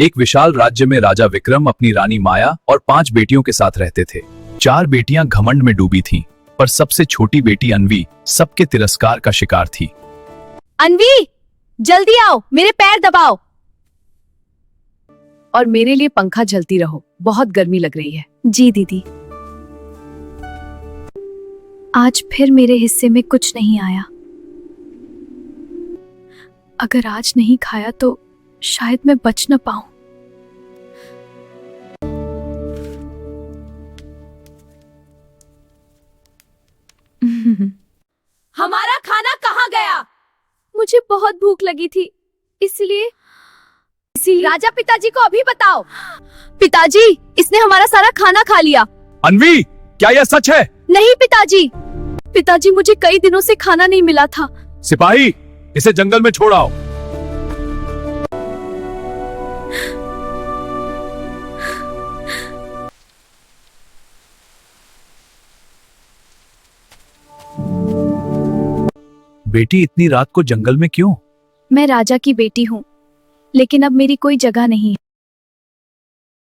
एक विशाल राज्य में राजा विक्रम अपनी रानी माया और 5 बेटियों के साथ रहते थे। 4 बेटियां घमंड में डूबी थीं, पर सबसे छोटी बेटी अन्वी सबके तिरस्कार का शिकार थी। अन्वी, जल्दी आओ, मेरे पैर दबाओ और मेरे लिए पंखा झलती रहो, बहुत गर्मी लग रही है। जी दीदी। आज फिर मेरे हिस्से में कुछ नहीं आया। अगर आज नहीं खाया तो शायद मैं बच न पाऊं। हमारा खाना कहाँ गया? मुझे बहुत भूख लगी थी, इसलिए राजा पिताजी को अभी बताओ। पिताजी, इसने हमारा सारा खाना खा लिया। अन्वी, क्या यह सच है? नहीं पिताजी। पिताजी, मुझे कई दिनों से खाना नहीं मिला था। सिपाही, इसे जंगल में छोड़ आओ। बेटी, इतनी रात को जंगल में क्यों? मैं राजा की बेटी हूँ, लेकिन अब मेरी कोई जगह नहीं है।